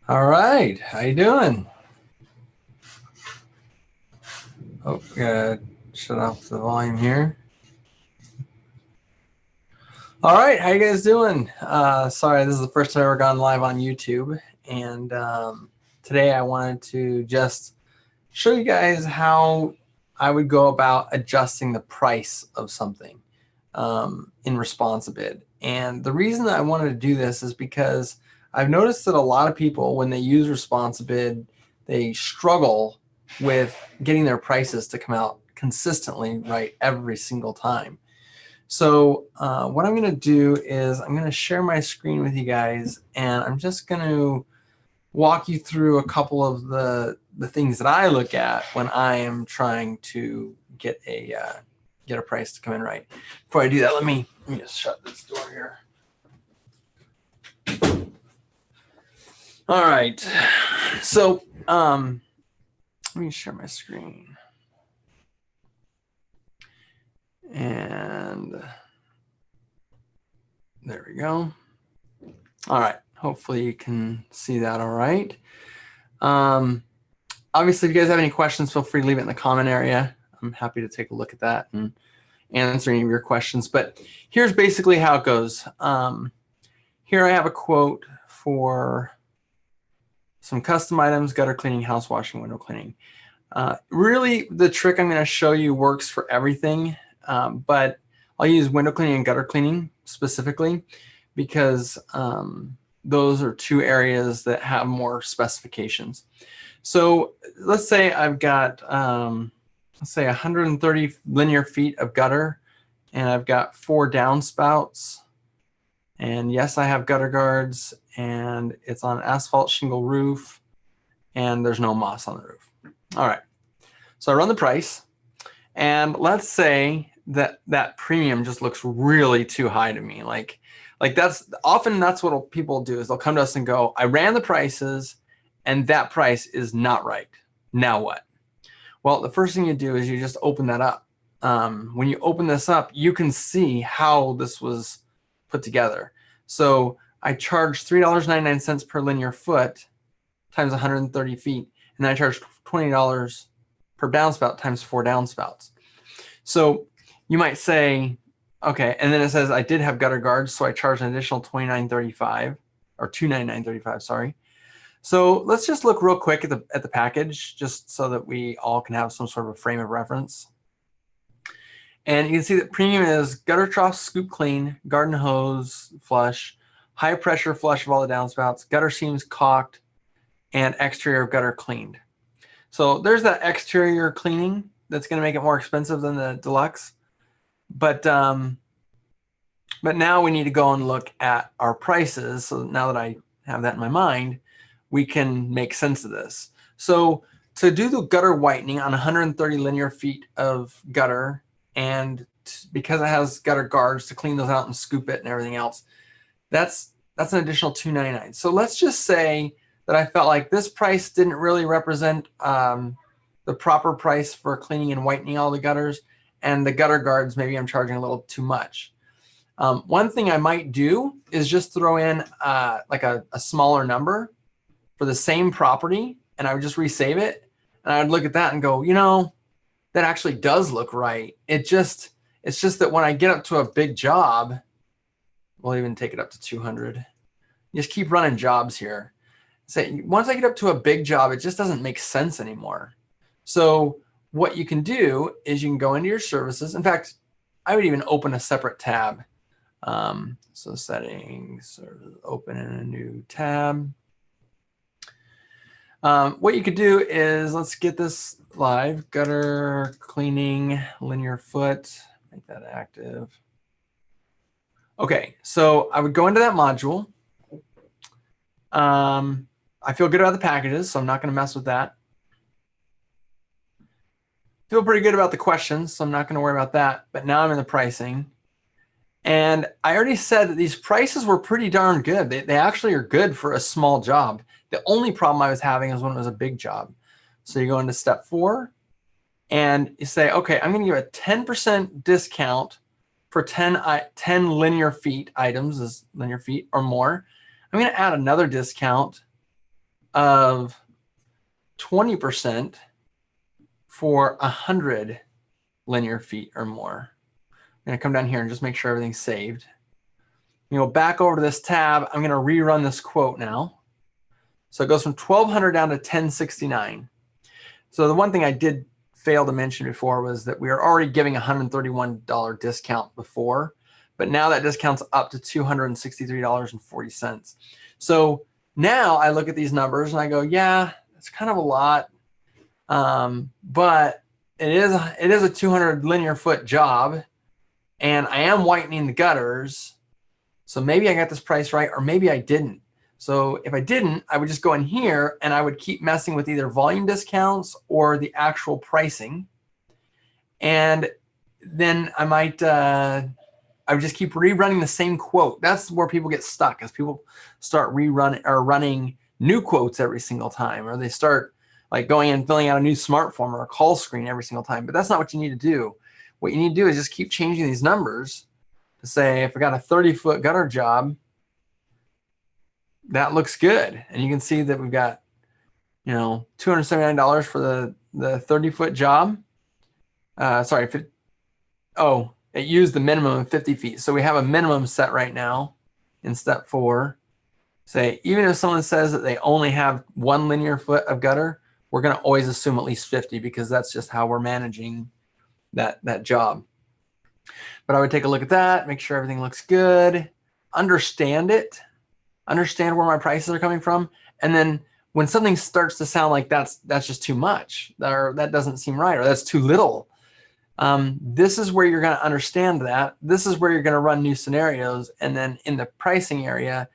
All right, how you doing? Oh, gotta shut off the volume here. All right, how you guys doing? Sorry, this is the first time I've ever gone live on YouTube, and today I wanted to just show you guys how I would go about adjusting the price of something in Responsibid. And the reason that I wanted to do this is because I've noticed that a lot of people, when they use Responsibid, they struggle with getting their prices to come out consistently right every single time. So what I'm going to do is I'm going to share my screen with you guys, and I'm just going to walk you through a couple of the things that I look at when I am trying to get a price to come in right. Before I do that, let me just shut this door here. All right, so let me share my screen. And there we go. All right, hopefully you can see that all right. Obviously, if you guys have any questions, feel free to leave it in the comment area. I'm happy to take a look at that and answer any of your questions. But here's basically how it goes. Here I have a quote for some custom items: gutter cleaning, house washing, window cleaning. Really, the trick I'm going to show you works for everything, but I'll use window cleaning and gutter cleaning specifically because those are two areas that have more specifications. So let's say I've got, let's say 130 linear feet of gutter, and I've got 4 downspouts. And yes, I have gutter guards, and it's on an asphalt shingle roof, and there's no moss on the roof. All right, so I run the price, and let's say that that premium just looks really too high to me. Like that's what people do, is they'll come to us and go, I ran the prices, and that price is not right. Now what? Well, the first thing you do is you just open that up. When you open this up, you can see how this was put together. So I charge $3.99 per linear foot times 130 feet, and I charge $20 per downspout times 4 downspouts. So you might say, okay, and then it says I did have gutter guards, so I charged an additional $29.35 or $299.35, sorry. So let's just look real quick at the package, just so that we all can have some sort of a frame of reference. And you can see that premium is gutter trough scoop clean, garden hose flush, high pressure flush of all the downspouts, gutter seams caulked, and exterior gutter cleaned. So there's that exterior cleaning that's going to make it more expensive than the deluxe. But now we need to go and look at our prices. So now that I have that in my mind, we can make sense of this. So to do the gutter whitening on 130 linear feet of gutter, and because it has gutter guards to clean those out and scoop it and everything else, that's an additional $299. So let's just say that I felt like this price didn't really represent the proper price for cleaning and whitening all the gutters, and the gutter guards, maybe I'm charging a little too much. One thing I might do is just throw in like a smaller number for the same property, and I would just resave it, and I would look at that and go, you know, that actually does look right. It's just that when I get up to a big job, we'll even take it up to 200. Just keep running jobs here. Say once I get up to a big job, it just doesn't make sense anymore. So what you can do is you can go into your services. In fact, I would even open a separate tab. So settings, open in a new tab. What you could do is, let's get this live, gutter cleaning, linear foot, make that active. Okay, so I would go into that module. I feel good about the packages, so I'm not going to mess with that. Feel pretty good about the questions, so I'm not going to worry about that. But now I'm in the pricing. And I already said that these prices were pretty darn good. They actually are good for a small job. The only problem I was having is when it was a big job. So you go into step 4, and you say, okay, I'm going to give a 10% discount for 10 linear feet items, is linear feet or more. I'm going to add another discount of 20% for 100 linear feet or more. I'm going to come down here and just make sure everything's saved. You know, back over to this tab, I'm going to rerun this quote now. So it goes from 1,200 down to 1,069. So the one thing I did fail to mention before was that we were already giving a $131 discount before, but now that discount's up to $263.40. So now I look at these numbers and I go, yeah, it's kind of a lot, but it is a 200 linear foot job, and I am whitening the gutters. So maybe I got this price right, or maybe I didn't. So if I didn't, I would just go in here and I would keep messing with either volume discounts or the actual pricing. And then I might, I would just keep rerunning the same quote. That's where people get stuck, as people start running new quotes every single time, or they start like going and filling out a new smart form or a call screen every single time. But that's not what you need to do. What you need to do is just keep changing these numbers to say, if I got a 30-foot gutter job, that looks good. And you can see that we've got, you know, $279 for the 30-foot job. It used the minimum of 50 feet. So we have a minimum set right now in step 4. Say, even if someone says that they only have 1 linear foot of gutter, we're going to always assume at least 50, because that's just how we're managing that job. But I would take a look at that, make sure everything looks good, understand it, understand where my prices are coming from. And then when something starts to sound like that's just too much, or that doesn't seem right, or that's too little, this is where you're going to understand that. This is where you're going to run new scenarios. And then in the pricing area,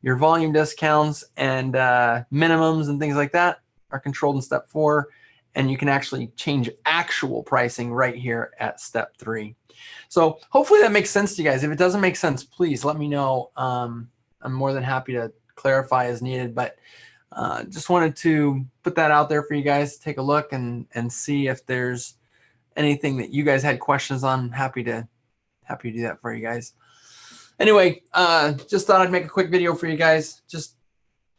your volume discounts and minimums and things like that are controlled in step 4. And you can actually change actual pricing right here at step 3. So hopefully that makes sense to you guys. If it doesn't make sense, please let me know. I'm more than happy to clarify as needed, but just wanted to put that out there for you guys to take a look and see if there's anything that you guys had questions on. Happy to do that for you guys. Anyway, just thought I'd make a quick video for you guys. Just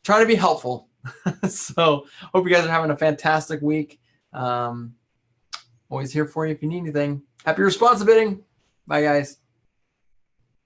try to be helpful. So hope you guys are having a fantastic week. Always here for you if you need anything. Happy responsive bidding. Bye, guys.